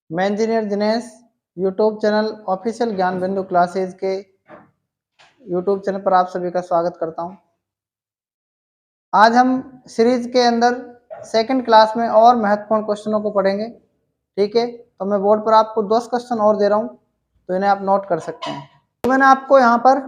मैं engineer Dinesh YouTube channel official ज्ञान बिंदु क्लासेज के यूट्यूब चैनल पर आप सभी का स्वागत करता हूं। आज हम सीरीज के अंदर सेकंड क्लास में और महत्वपूर्ण क्वेश्चनों को पढ़ेंगे। ठीक है, तो मैं बोर्ड पर आपको 10 क्वेश्चन और दे रहा हूं, तो इन्हें आप नोट कर सकते हैं। तो मैंने आपको यहाँ पर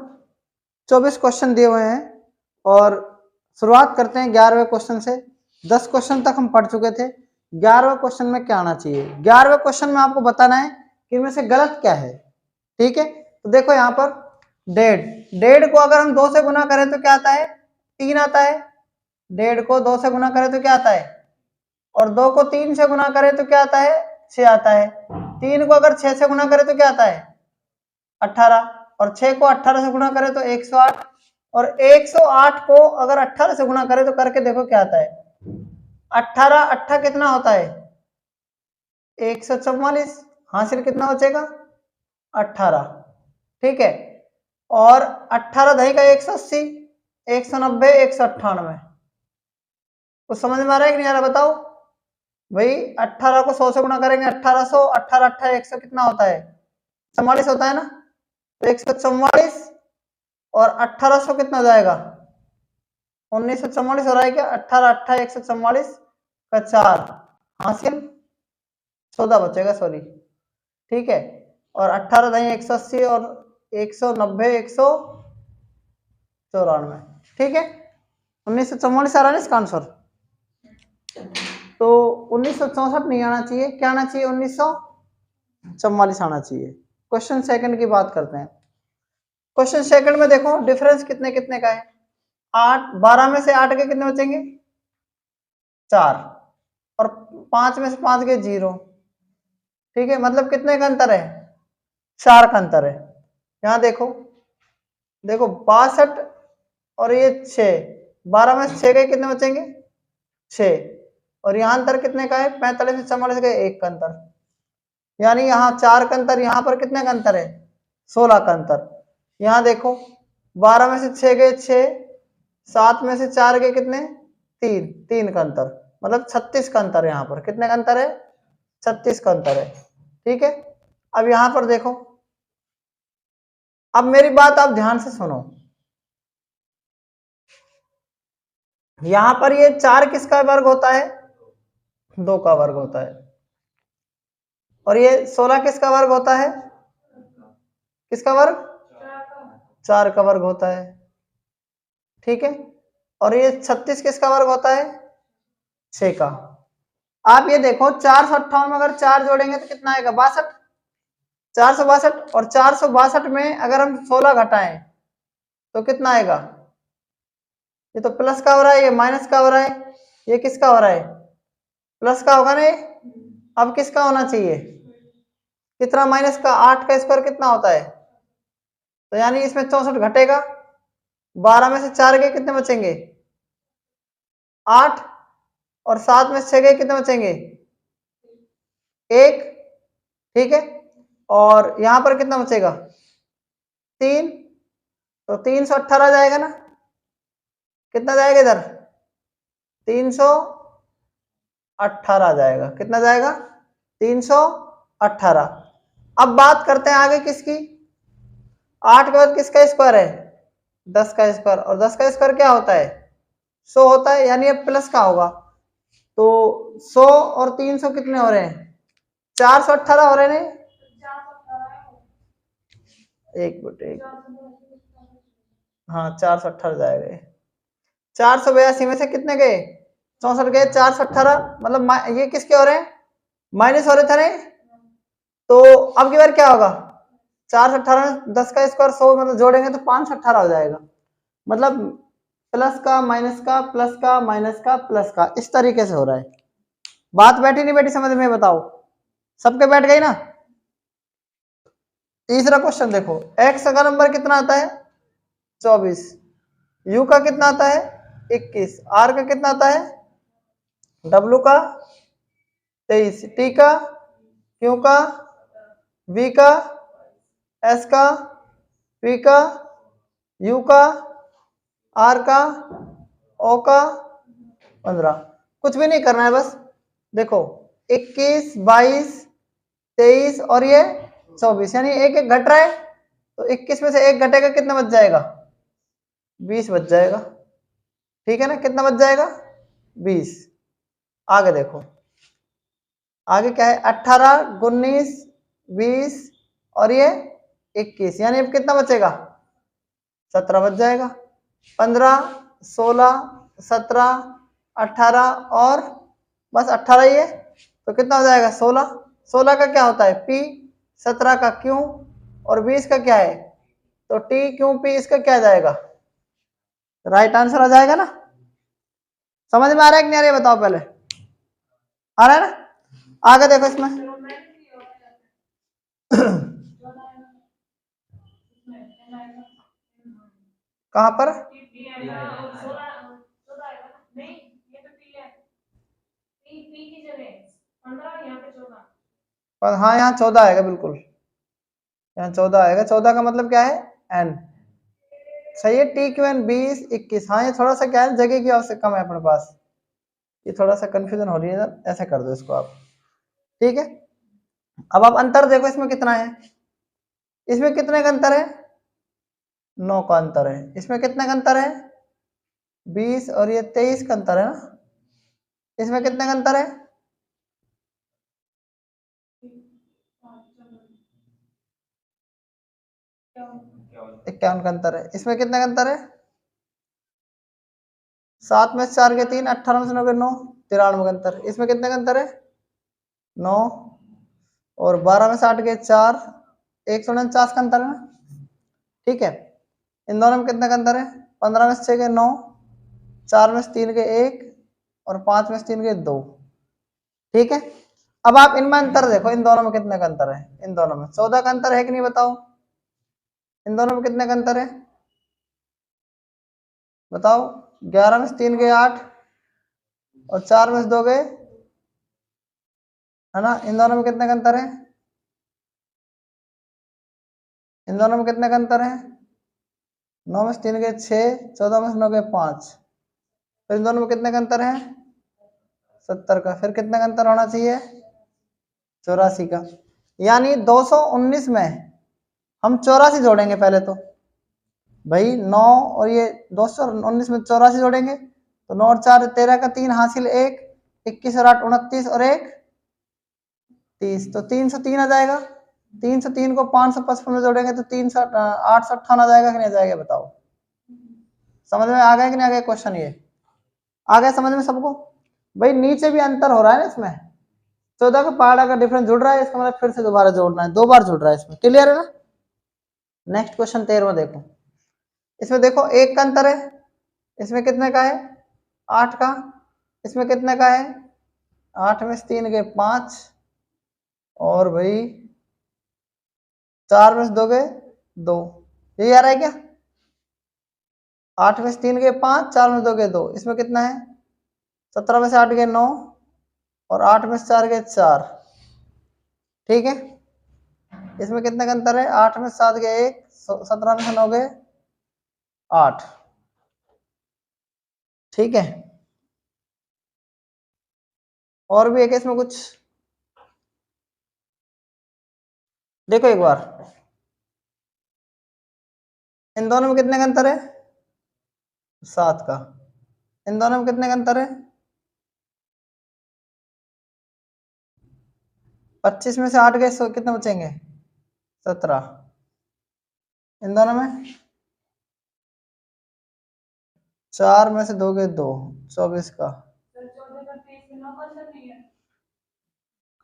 24 क्वेश्चन दिए हुए हैं और शुरुआत करते हैं 11वें क्वेश्चन से। 10 क्वेश्चन तक हम पढ़ चुके थे। 11वें क्वेश्चन में क्या आना चाहिए, 11वें क्वेश्चन में आपको बताना है कि इनमें से गलत क्या है। ठीक है, तो देखो यहाँ पर डेढ़ को अगर हम 2 से गुना करें तो क्या आता है, 3 आता है। 1.5 को 2 से गुना करें तो क्या आता है, और 2 को 3 से गुना करें तो क्या आता है, 6 आता है। 3 को अगर 6 से गुना करें तो क्या आता है, 18, और 6 को 18 से गुना करें तो 108, और 108 को अगर 18 से गुना करें तो करके देखो क्या आता है। 18 8 कितना होता है, 144। हासिल कितना बचेगा, 18। ठीक है, और 18 दही का 180, 190, 198। कुछ समझ में आ रहा है कि नहीं आ रहा, बताओ भाई। 18 को 100 से गुना करेंगे 1800, 18 18 100 कितना होता है, 44 होता है ना। तो 144 और 1800 कितना जाएगा, 1944 हो रहा है क्या। 18 18 144 का 4 हासिल 14 बचेगा, सॉरी। ठीक है, और 18 दही 180 और 190 194। ठीक है, 1944 आ रहा है इसका आंसर। तो 1964 नहीं आना चाहिए, क्या आना चाहिए, 1944 आना चाहिए। क्वेश्चन सेकंड की बात करते हैं। क्वेश्चन सेकंड में देखो डिफरेंस कितने कितने का है। 8 12 में से 8 के कितने बचेंगे, 4, और 5 में से 5 के 0। ठीक है, मतलब कितने का अंतर है, 4 का अंतर है। यहां देखो देखो 62 और ये 6, 12 में से 6 के कितने बचेंगे, 6, और यहाँ अंतर कितने का है, 45 से 44 का 1 का अंतर। यानी यहाँ 4 का अंतर, यहाँ पर कितने का अंतर है, 16 का अंतर। यहाँ देखो 12 में से 6 गए 6, 7 में से 4 गए कितने, 3, 3 का अंतर, मतलब 36 का अंतर। यहाँ पर कितने का अंतर है, 36 का अंतर है। ठीक है, अब यहाँ पर देखो, अब मेरी बात आप ध्यान से सुनो। यहाँ पर ये 4 किसका वर्ग होता है, 2 का वर्ग होता है, और ये 16 किसका वर्ग होता है, किसका वर्ग, 4 का वर्ग होता है। ठीक है, और ये 36 किसका वर्ग होता है, 6 का। आप ये देखो 458 में अगर 4 जोड़ेंगे तो कितना आएगा, 62, 462, और 462 में अगर हम 16 घटाएं तो कितना आएगा। ये तो प्लस का हो रहा है, ये माइनस का हो रहा है, ये किसका हो रहा है, प्लस का होगा ना। अब किसका होना चाहिए, कितना, माइनस का। 8 का स्क्वायर कितना होता है, तो यानी इसमें 64 घटेगा। 12 में से 4 गए कितने बचेंगे, 8, और 7 में से 6 गए कितने बचेंगे, 1। ठीक है, और यहां पर कितना बचेगा, 3, तो 318 जाएगा ना। कितना जाएगा इधर, 318 जाएगा। कितना जाएगा, 318। अब बात करते हैं आगे किसकी, 8 के बाद किसका स्क्वायर है, 10 का स्क्वायर, और 10 का स्क्वायर क्या होता है, 100 होता है, यानी अब प्लस का होगा। तो 100 और 300 कितने हो रहे हैं, 418 हो रहे हैं। एक मिनट, एक, हाँ 418 जाएगा। 482 में से कितने गए, 64 गए, 418, मतलब ये किसके हो रहे हैं, माइनस हो रहे थे नहीं। तो अब की बार क्या होगा, 418 में 10 का स्क्वायर 100, मतलब जोड़ेंगे तो 518 हो जाएगा। मतलब प्लस का माइनस का, प्लस का माइनस का, प्लस का, इस तरीके से हो रहा है। बात बैठी नहीं बैठी समझ में, बताओ सबके बैठ गई ना। तीसरा क्वेश्चन देखो, एक्स का नंबर कितना आता है, 24, यू का कितना आता है, 21, आर का कितना आता है, डब्ल्यू का 23, टी का, क्यू का, वी का, एस का, पी का, यू का, आर का, ओ का 15। कुछ भी नहीं करना है, बस देखो 21, 22, 23 और ये 24, यानी एक एक घट रहा है, तो 21 में से एक घटेगा, कितना बच जाएगा? 20 बच जाएगा। ठीक है ना, कितना बच जाएगा? 20। आगे देखो, आगे क्या है? 18, 19, 20 और ये 21, यानी अब कितना बचेगा? 17 बच जाएगा। 15, 16, 17, 18 और बस 18 ही है, तो कितना हो जाएगा? 16। 16 का क्या होता है? P, 17 का Q और 20 का क्या है? तो T Q P, इसका क्या जाएगा? राइट आंसर आ जाएगा ना? समझ में आ रहा है कि नहीं आ रहा है? बताओ पहले, आ रहा है ना? आगे देखो इसमें कहां पर? पर हाँ, यहाँ 14 आएगा, बिल्कुल यहाँ 14 आएगा। 14 का मतलब क्या है? एन। सही है। T Q N 20, 21। हाँ, ये थोड़ा सा क्या है, जगह की आवश्यकता कम है अपने पास, ये थोड़ा सा कंफ्यूजन हो रही है, ऐसे कर दो इसको आप। ठीक है, अब आप अंतर देखो, इसमें कितना है? इसमें कितने का अंतर है? 9 का अंतर है। इसमें कितने का अंतर है? 20 और ये 23 का अंतर है ना? इसमें कितने का अंतर है? 51 का अंतर है। इसमें कितने का अंतर है? 7 में से 4 के 3, 18 में से 9 के 9, 93 का अंतर। इसमें कितने का अंतर है? 9 और 12 में से 8 के 4, 149 का अंतर है ना? ठीक है, इन दोनों में कितने का अंतर है? 15 में से 6 के 9, 4 में से 3 के 1 और 5 में से 3 के 2। ठीक है, अब आप इनमें अंतर देखो, इन दोनों में कितने का अंतर है? इन दोनों में 14 का अंतर है कि नहीं, बताओ? इन दोनों में कितने का अंतर है? बताओ। 11 में से 3 के 8 और 4 में से 2 के, है ना? इन दोनों में कितने का अंतर है? इन दोनों में कितने का अंतर है? 9 में से 3 के 6, 14 में से 9 के 5। फिर इन दोनों में कितने का अंतर है? 70 का। फिर कितने का अंतर होना चाहिए? 84 का। यानी 219 में हम 84 जोड़ेंगे पहले तो भाई। 9 और ये 219 में 84 जोड़ेंगे, तो 9 और 4 13 का 3 हासिल 1, 21 और 8 29 और 1 30, तो 303 आ जाएगा। 303 को 555 में जोड़ेंगे तो 858 आ जाएगा कि नहीं आ जाएगा? बताओ, समझ में आ गया कि नहीं आ गया क्वेश्चन? ये आ गया समझ में सबको? भाई नीचे भी अंतर हो रहा है ना इसमें, 14 का पहाड़ा का डिफरेंस जुड़ रहा है, इसका मतलब फिर से दोबारा जोड़ना है, 2 बार जुड़ रहा है इसमें। क्लियर है ना? नेक्स्ट क्वेश्चन 13वां देखो। इसमें देखो 1 का अंतर है, इसमें कितने का है? 8 का। इसमें कितने का है? 8 में से 3 के 5 और भाई 4 में से 2 के 2। ये आ रहा है क्या? 8 में से 3 के 5, 4 में से 2 के 2। इसमें कितना है? 17 में से 8 के 9 और 8 में से 4 के 4। ठीक है, इसमें कितने का अंतर है? 8 में से 7 के 1, 17 में से 9 के 8। ठीक है, और भी एक इसमें कुछ देखो एक बार। इन दोनों में कितने का अंतर है? 7 का। इन दोनों में कितने का अंतर है? 25 में से 8 गए, कितने बचेंगे? 17। इन दोनों में 4 में से 2 गए 2, 24 का।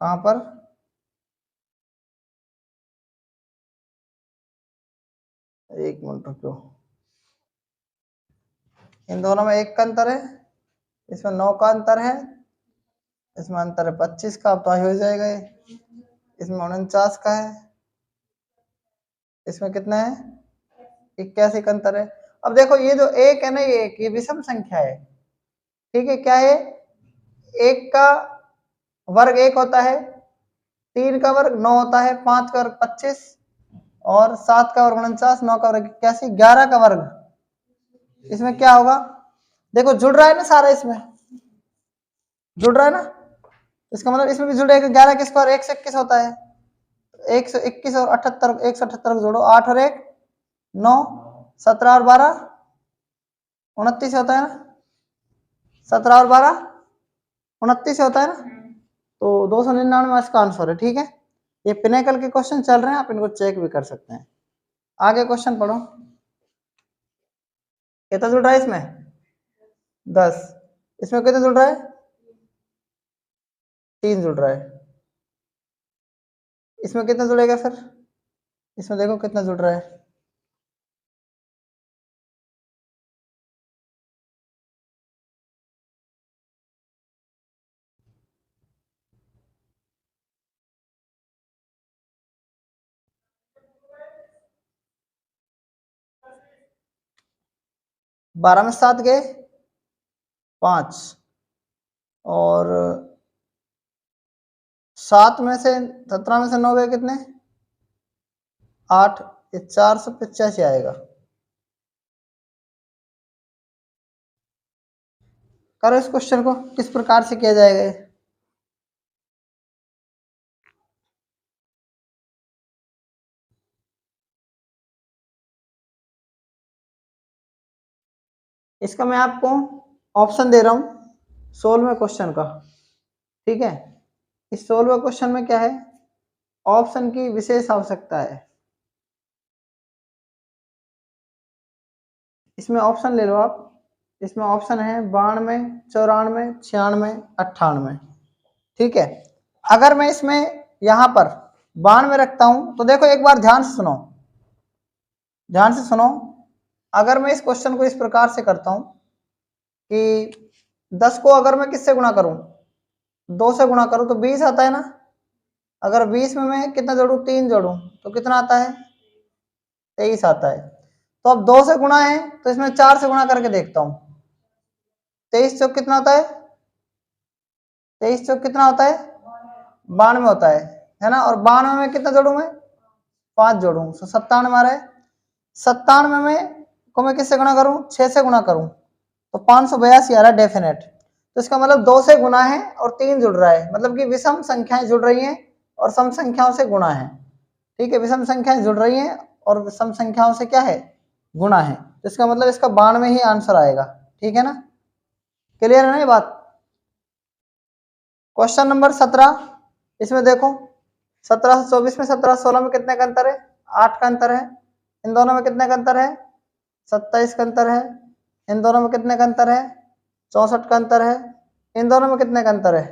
कहां पर? एक मिनट रुको, इन दोनों में 1 का अंतर है, इसमें 9 का अंतर है, इसमें अंतर है 25 का, अब तो हो जाएगा ये। इसमें 49 का है, इसमें कितना है? 81 का अंतर है। अब देखो ये जो 1 है ना, ये विषम संख्या है। ठीक है, क्या है? 1 का वर्ग 1 होता है, 3 का वर्ग 9 होता है, 5 का वर्ग 25 और 7 का वर्ग 49, 9 का वर्ग 81, 11 का वर्ग। इसमें क्या होगा? देखो जुड़ रहा है ना सारा, इसमें जुड़ रहा है ना, इसका मतलब इसमें भी जुड़ेगा। 11 के स्क्वायर 121 होता है, 121 और 78, 178 को जोड़ो, 8 और 1 9, 17 और 12 29 होता है ना, 17 और 12 29 होता है ना, तो 299 इसका आंसर है। ठीक है, ये पिनेकल के क्वेश्चन चल रहे हैं, आप इनको चेक भी कर सकते हैं। आगे क्वेश्चन पढ़ो। कितना जुड़ रहा है इसमें? 10। इसमें कितना जुड़ रहा है? 3 जुड़ रहा है। इसमें कितना जुड़ेगा फिर? इसमें देखो कितना जुड़ रहा है। बारह में 7 गए 5, और 7 में से 17 में से 9 गए कितने? 8। ये 485 आएगा। करो इस क्वेश्चन को, किस प्रकार से किया जाएगा ये? इसका मैं आपको ऑप्शन दे रहा हूं 16वें क्वेश्चन का। ठीक है, इस 16वें क्वेश्चन में क्या है, ऑप्शन की विशेष आवश्यकता है। इसमें ऑप्शन ले लो आप। इसमें ऑप्शन है 92, 94, 96, 98। ठीक है, अगर मैं इसमें यहां पर 92 रखता हूं तो देखो एक बार ध्यान से सुनो, ध्यान से सुनो। अगर मैं इस क्वेश्चन को इस प्रकार से करता हूं कि 10 को अगर मैं किससे गुणा करूं, 2 से गुणा करूं तो 20 आता है ना। अगर 20 में मैं कितना जोड़ूं, 3 जोड़ूं तो कितना आता है? 23 आता है। तो अब 2 से गुणा है तो इसमें 4 से गुणा करके देखता हूं। 23 चौक कितना होता है? 23 चौक कितना होता है? 92 होता है ना। और 92 में कितना जोड़ू मैं? 5 जोड़ू, तो 97 आ रहा है। 97 में को मैं किससे गुणा करूं? 6 से गुणा करूं तो 582 आ रहा है डेफिनेट। तो इसका मतलब 2 से गुणा है और 3 जुड़ रहा है, मतलब कि विषम संख्याएं जुड़ रही हैं और सम संख्याओं से गुणा है। ठीक है, विषम संख्याएं जुड़ रही हैं और सम संख्याओं से क्या है? गुणा है। तो इसका मतलब इसका 92 ही आंसर आएगा। ठीक है ना, क्लियर है ना ये बात? क्वेश्चन नंबर 17, इसमें देखो 17 से 24 में 17 16 में कितने का अंतर है? 8 का अंतर है। इन दोनों में कितने का अंतर है? 27 का अंतर है। इन दोनों में कितने का अंतर है? 64 का अंतर है। इन दोनों में कितने का अंतर है?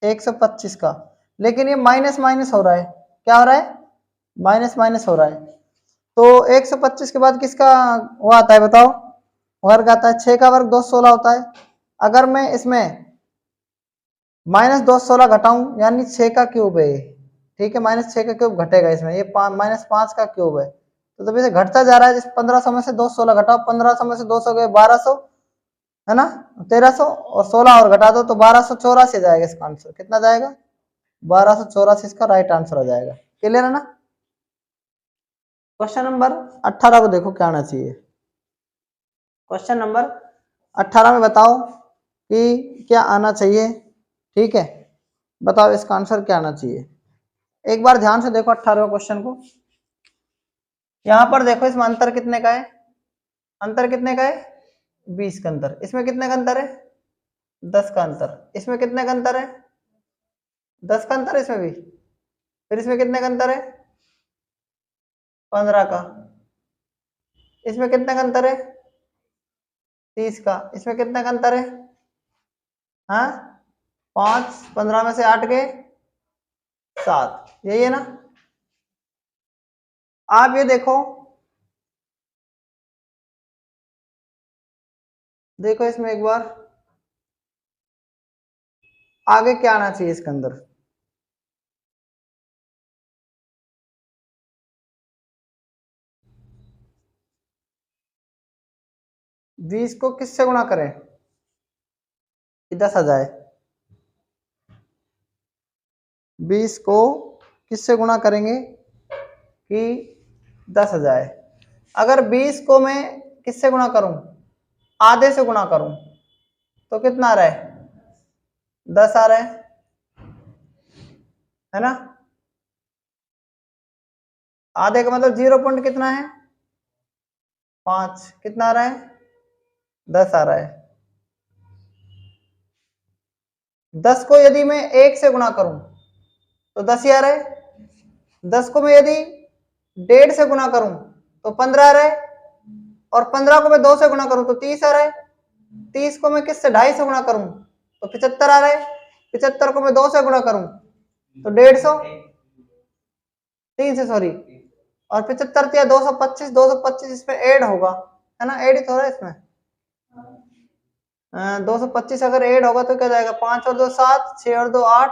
125 का। लेकिन ये माइनस माइनस हो रहा है। क्या हो रहा है? माइनस माइनस हो रहा है। तो 125 के बाद किसका वो आता है बताओ? वर्ग आता है। 6 का वर्ग 216 होता है। अगर मैं इसमें माइनस 216 घटाऊं यानी 6 का क्यूब है। ठीक है, माइनस 6 का क्यूब घटेगा इसमें, ये माइनस 5 का क्यूब है। तो जब इसे घटता जा रहा है, जिस 1500 में से 216 घटाओ, 1500 में से 200 गए 1200 है ना, 1300 और 16 और घटा दो तो 1284 जाएगा इसका आंसर। कितना जाएगा? 1284 इसका राइट आंसर आ जाएगा। क्लियर है ना? क्वेश्चन नंबर 18 को देखो क्या आना चाहिए। क्वेश्चन नंबर 18 में बताओ कि क्या आना चाहिए। ठीक है, बताओ इसका आंसर क्या आना चाहिए। एक बार ध्यान से देखो 18वें क्वेश्चन को। यहां पर देखो इसमें अंतर कितने का है? अंतर कितने का है? 20 का अंतर। इसमें कितने का अंतर है? 10 का अंतर। इसमें कितने का अंतर है? 10 का अंतर है इसमें भी। फिर इसमें कितने का अंतर है? 15 का। इसमें कितने का अंतर है? 30 का। इसमें कितने का अंतर है? हाँ, 5, 15 में से 8 गए 7, यही है ना। आप ये देखो, देखो इसमें एक बार आगे क्या आना चाहिए इसके अंदर। 20 को किससे गुणा करें कि 10 आ जाए? 20 को किससे गुणा करेंगे कि 10 आ जाए? अगर 20 को मैं किससे गुणा करूं? आधे से गुणा करूं तो कितना आ रहा है? 10 आ रहा है ना। आधे का मतलब 0 पॉइंट कितना है 5, कितना आ रहा है 10 आ रहा है। 10 को यदि मैं 1 से गुणा करूं तो 10 ही आ रहा है। 10 को मैं यदि 1.5 से गुणा करूं तो 15 आ रहा है। और 15 को मैं 2 से गुणा करूं तो 30 आ रहा है। 30 को मैं किससे 2.5 से गुणा करूं तो 75 आ रहा है। 75 को मैं 2 से गुणा करूं तो 150, 3 से सॉरी, और 75 या 225, 225 इसमें ऐड होगा, है ना, ऐड ही तो हो रहा है इसमें। 225 अगर ऐड होगा तो क्या जाएगा, 5 और 2 7, 6 और 2 8,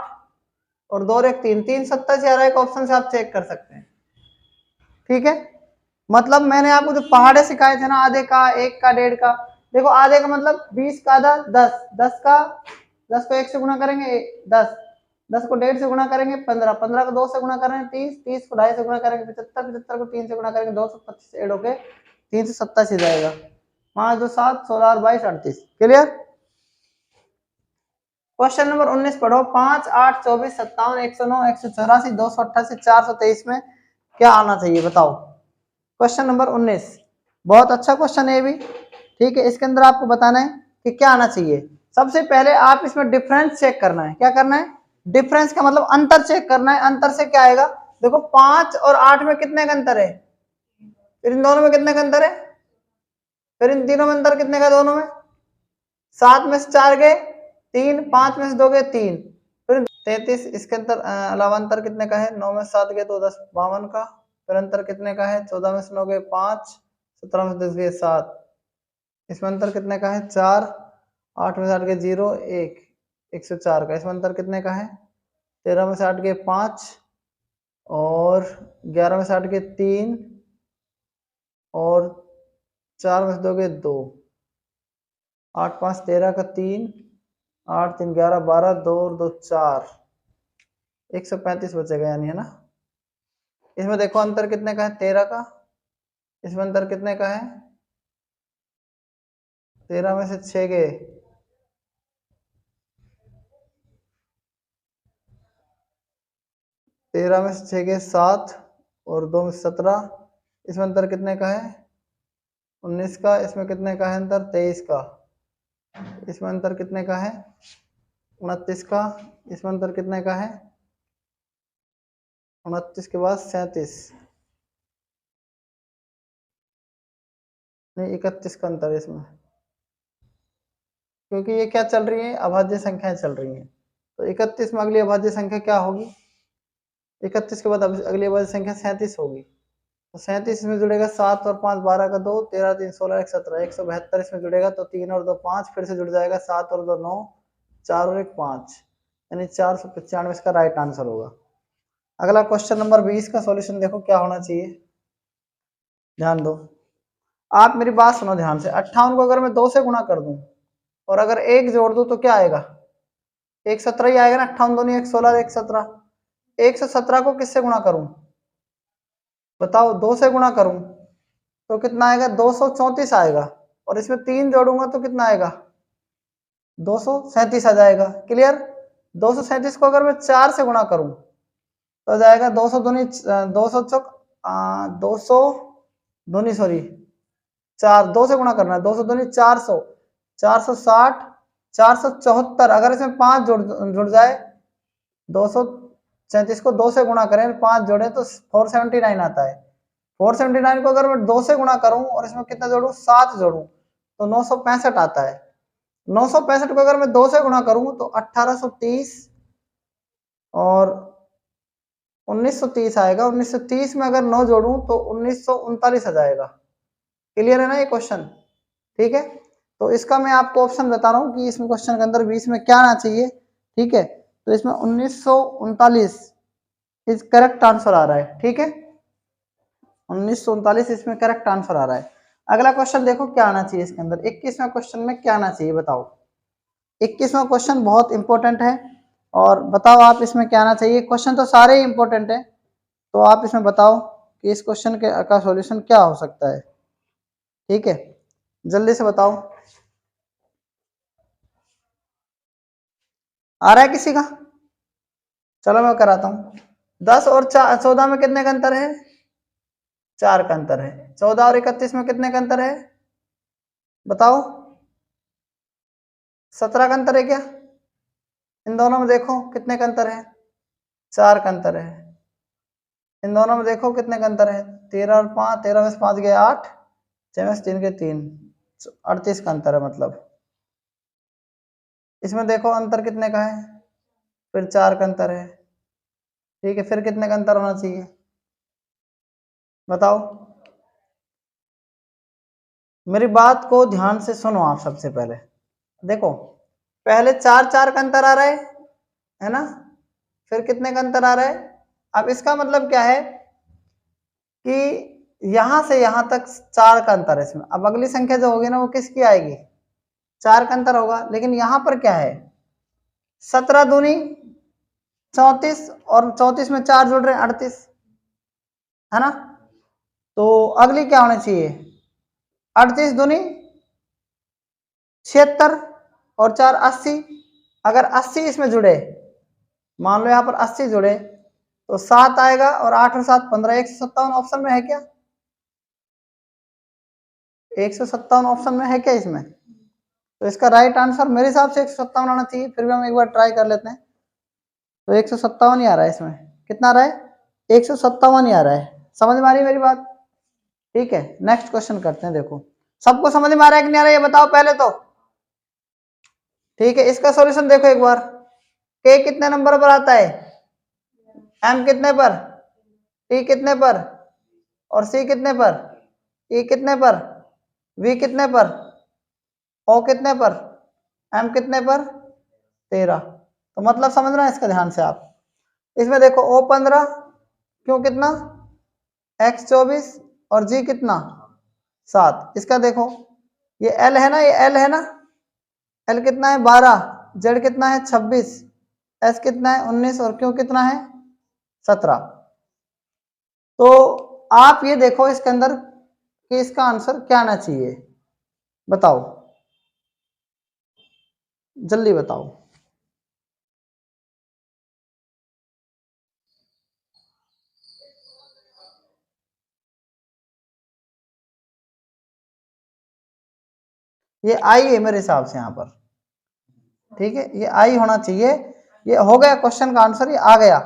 और 2 और 1 3, 387 आ रहा है। एक ऑप्शन से आप चेक कर सकते हैं। ठीक है, मतलब मैंने आपको जो पहाड़े सिखाए थे ना, आधे का, 1 का, 1.5 का, देखो आधे का मतलब 20 का आधा 10, 10 का 10 को 1 से गुणा करेंगे 10, 10 को 1.5 से गुणा करेंगे 15, 15 को 2 से गुणा करेंगे 30, 30 को 2.5 से गुणा करेंगे 75, 75 को 3 से गुणा करेंगे 225 ऐड होके 387 जाएगा। 5 2 7 16 और 22 38। क्लियर। क्वेश्चन नंबर 19 पढ़ो। 5 8 24 57 109 184 288 423 में क्या आना चाहिए बताओ। क्वेश्चन नंबर 19 बहुत अच्छा क्वेश्चन है ये भी। ठीक है, इसके अंदर आपको बताना है कि क्या आना चाहिए। सबसे पहले आप इसमें डिफरेंस चेक करना है। क्या करना है, डिफरेंस का मतलब अंतर चेक करना है। अंतर से क्या आएगा, देखो 5 और 8 में कितने का अंतर है, फिर इन दोनों में कितने का अंतर है, फिर इन तीनों में अंतर कितने का, दोनों में 7 में से 4 गए 3, 5 में से 2 गए 3, फिर 33। इसके अंतर अलावा अंतर कितने का है, 9 में से 7 गए तो 10 52 का, फिर अंतर कितने का है, 14 में से 9 गए 5, 17 में से 10 गए 7, इसमें अंतर कितने का है 4, 8 में से 8 गए 0 1, 104 का, इसमें अंतर कितने का है, 13 में से 8 गए 5, और 11 में से 8 गए 3, और 4 में से 2 गए 2, 8 5 13 का 3, 8 3 11 12, 2 और 2 4, 135 बचेगा यानी, है ना। इसमें देखो अंतर कितने का है 13 का, इसमें अंतर कितने का है, 13 में से 6 गए, 13 में से 6 गए 7, और 2 में से 17, इसमें अंतर कितने का है 19 का, इसमें कितने का है अंतर 23 का, इसमें अंतर कितने का है 29 का, इसमें अंतर कितने का है 29 के बाद 37, नहीं 31 का अंतर है इसमें, क्योंकि ये क्या चल रही है, अभाज्य संख्याएं चल रही हैं। तो 31 में अगली अभाज्य संख्या क्या होगी, 31 के बाद अगली अभाज्य संख्या 37 होगी। तो 37 इसमें जुड़ेगा, 7 और 5 12 का 2, 13 3 16 1 17, 172 इसमें जुड़ेगा, तो 3 और 2 5, फिर से जुड़ जाएगा, 7 और 2 9, 4 और 1 5, यानी 495 इसका राइट आंसर होगा। अगला क्वेश्चन नंबर 20 का सॉल्यूशन देखो क्या होना चाहिए, ध्यान दो। आप मेरी बात सुनो ध्यान से। 58 को अगर मैं 2 से गुणा कर दूं और अगर 1 जोड़ दूं तो क्या आएगा, 117 ही आएगा ना। 58 दूनी 116, 117, 117 को किससे गुणा करूं बताओ, 2 से गुणा करूं तो कितना आएगा, 234 आएगा, और इसमें 3 जोड़ूंगा तो कितना आएगा, 237 आ जाएगा। क्लियर। 237 को अगर मैं 4 से गुणा करूं तो आ जाएगा 200 दूनी 200 चौक 200 दूनी सॉरी 4, 2 से गुणा करना है, 200 दूनी 400, 460, 474, अगर इसमें 5 जुड़ जाए, 237 को 2 से गुणा करें 5 जोड़े तो 479 आता है। 479 को अगर मैं 2 से गुणा करूं और इसमें कितना जोड़ूं, 7 जोड़ूं तो 965 आता है। 965 को अगर मैं 2 से गुणा करूं तो 1830 और 1930 आएगा। 1930 में अगर 9 जोड़ूं तो 1939 आ जाएगा। क्लियर है ना ये क्वेश्चन। ठीक है, तो इसका मैं आपको ऑप्शन बता रहा हूं कि इसमें क्वेश्चन के अंदर 20 में क्या आना चाहिए। ठीक है, तो इसमें 1939 इस करेक्ट आंसर आ रहा है। ठीक है, 1939 इसमें करेक्ट आंसर आ रहा है। अगला क्वेश्चन देखो क्या आना चाहिए इसके अंदर। 21वें क्वेश्चन में क्या आना चाहिए बताओ। 21वां क्वेश्चन बहुत इंपॉर्टेंट है, और बताओ आप इसमें क्या आना चाहिए। क्वेश्चन तो सारे ही इंपॉर्टेंट है, तो आप इसमें बताओ कि इस क्वेश्चन के का सॉल्यूशन क्या हो सकता है। ठीक है, जल्दी से बताओ। आ रहा है किसी का, चलो मैं कराता हूं। 10 और 14 में कितने का अंतर है, 4 का अंतर है। 14 और 31 में कितने का अंतर है बताओ? 17 का अंतर है क्या? इन दोनों में देखो कितने का अंतर है? 4 का अंतर है। इन दोनों में देखो कितने का अंतर है? 13 और 5, 13 में से 5 गए 8, 6 में से 3 गए 3, 38 का अंतर है। मतलब इसमें देखो अंतर कितने का है? फिर 4 का अंतर है। ठीक है, फिर कितने का अंतर होना चाहिए बताओ? मेरी बात को ध्यान से सुनो आप। सबसे पहले देखो, पहले 4 4 का अंतर आ रहा है ना? फिर कितने का अंतर आ रहा है? अब इसका मतलब क्या है कि यहां से यहां तक 4 का अंतर है इसमें। अब अगली संख्या जो होगी ना वो किसकी आएगी? 4 का अंतर होगा। लेकिन यहां पर क्या है? 17 दूनी 34 और 34 में 4 जुड़ रहे हैं 38, है ना? तो अगली क्या होनी चाहिए? 38 दूनी 76 और 4 80। अगर 80 इसमें जुड़े, मान लो यहाँ पर 80 जुड़े तो 7 आएगा और 8 और 7 15। 157 ऑप्शन में है क्या? 157 ऑप्शन में है क्या इसमें? तो इसका राइट आंसर मेरे हिसाब से 157 आना चाहिए। फिर भी हम एक बार ट्राई कर लेते हैं। तो 157 ही आ रहा है इसमें। कितना आ रहा है? 157 ही आ रहा है। समझ में आ रही है मेरी बात? ठीक है, नेक्स्ट क्वेश्चन करते हैं। देखो सबको समझ में आ रहा है कि नहीं आ रहा है ये बताओ पहले तो। ठीक है, इसका सॉल्यूशन देखो एक बार। के कितने नंबर पर आता है? एम कितने पर? टी कितने पर? और सी कितने पर? ई कितने पर? वी कितने पर? ओ कितने पर? एम कितने पर? 13। तो मतलब समझना है इसका ध्यान से आप। इसमें देखो ओ 15, क्यों कितना? एक्स 24 और जी कितना? 7। इसका देखो ये एल है ना, ये एल है ना। एल कितना है? 12। जेड कितना है? 26। एस कितना है? 19। और क्यू कितना है? 17। तो आप ये देखो इसके अंदर कि इसका आंसर क्या आना चाहिए बताओ, जल्दी बताओ। ये आई है मेरे हिसाब से यहाँ पर। ठीक है, ये आई होना चाहिए। ये हो गया क्वेश्चन का आंसर, ये आ गया।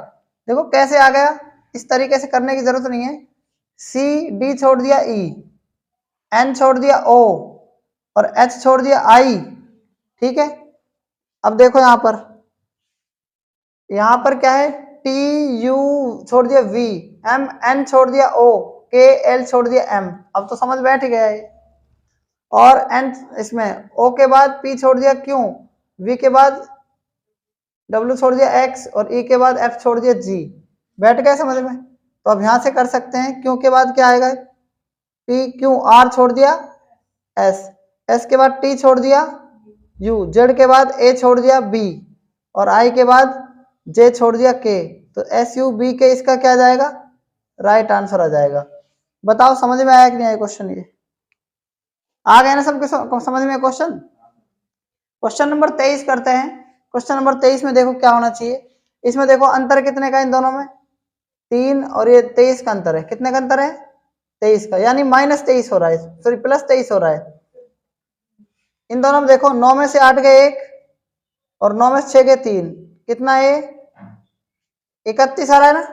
देखो कैसे आ गया, इस तरीके से करने की जरूरत नहीं है। सी डी छोड़ दिया ई, एन छोड़ दिया ओ और एच छोड़ दिया आई। ठीक है, अब देखो यहाँ पर क्या है? टी यू छोड़ दिया वी, एम एन छोड़ दिया ओ, के एल छोड़ दिया एम। अब तो समझ बैठ गया है। और एन इसमें ओ के बाद पी छोड़ दिया क्यू, वी के बाद डब्ल्यू छोड़ दिया एक्स और ई के बाद एफ छोड़ दिया जी। बैठ गया समझ में? तो अब यहां से कर सकते हैं। क्यू के बाद क्या आएगा? पी क्यू आर छोड़ दिया एस, एस के बाद टी छोड़ दिया यू, जेड के बाद ए छोड़ दिया बी और आई के बाद जे छोड़ दिया के। तो एस यू बी के इसका क्या जाएगा? राइट आंसर आ जाएगा। बताओ समझ में आया कि नहीं आया क्वेश्चन? ये आ गया ना सबके समझ में क्वेश्चन? क्वेश्चन नंबर 23 करते हैं। क्वेश्चन नंबर 23 में देखो क्या होना चाहिए। इसमें देखो अंतर कितने का इन दोनों में? 3 और ये 23 का अंतर है। कितने का अंतर है? 23 का, यानी -23 हो रहा है, सॉरी +23 हो रहा है। इन दोनों में देखो 9 में से 8 गए 1 और 9 में से 6 गए 3। कितना है? 31 आ रहा है ना।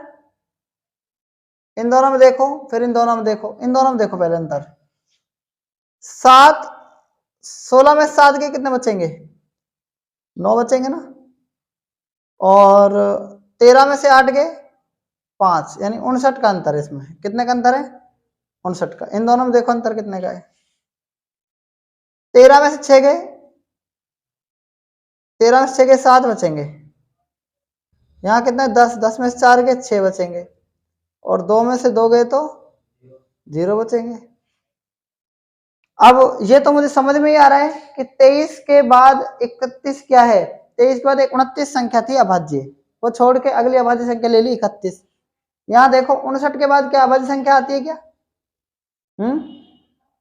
इन दोनों में देखो, फिर इन दोनों में देखो, इन दोनों में देखो पहले अंतर। 7 16 में 7 के कितने बचेंगे? 9 बचेंगे ना। और 13 में से 8 गए 5, यानी 59 का अंतर है इसमें। कितने का अंतर है? 59 का। इन दोनों में देखो अंतर कितने का है? 13 में से 6 गए, 13 में से 6 गए 7 बचेंगे। यहाँ कितना है? 10, 10 में से 4 गए 6 बचेंगे और 2 में से 2 गए तो 0 बचेंगे। अब ये तो मुझे समझ में ही आ रहा है कि 23 के बाद 31 क्या है? 23 के बाद 29 संख्या थी अभाज्य, वो छोड़ के अगली अभाज्य संख्या ले ली 31। यहाँ देखो 59 के बाद क्या अभाज्य संख्या आती है क्या?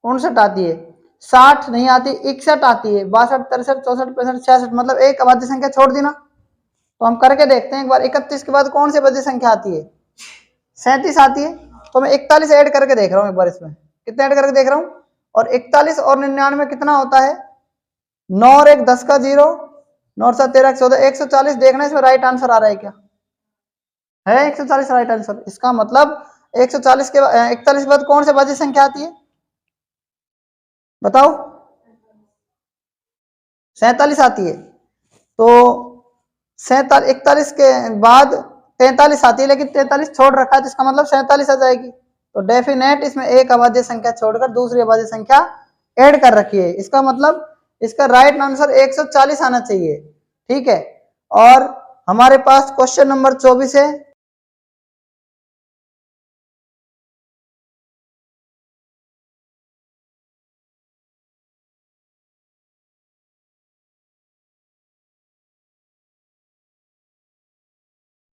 59 आती है। 60 नहीं आती, 61 आती है, 62 63 64 65 66, मतलब एक अभाज्य संख्या छोड़ दी ना। तो हम करके देखते हैं एक बार। 31 के बाद कौन सी अभाज्य संख्या आती है? 37 आती है। तो मैं 41 ऐड करके देख रहा हूँ एक बार, इसमें कितने ऐड करके देख रहा हूँ, और 41 और 99 कितना होता है, 9 और 1 10 का 0, 9 और 7 13 14, 140 देखना इसमें राइट आंसर आ रहा है क्या, है 140 राइट आंसर। इसका मतलब 140 के 41 के बाद कौन से भाज्य संख्या आती है बताओ, 47 आती है। तो 41 के बाद 43 आती है, लेकिन 43 छोड़ रखा है, तो इसका मतलब 47 आ जाएगी। तो डेफिनेट इसमें एक अभाज्य संख्या छोड़कर दूसरी अभाज्य संख्या ऐड कर रखी है, इसका मतलब इसका राइट आंसर 140 आना चाहिए। ठीक है, और हमारे पास क्वेश्चन नंबर 24 है,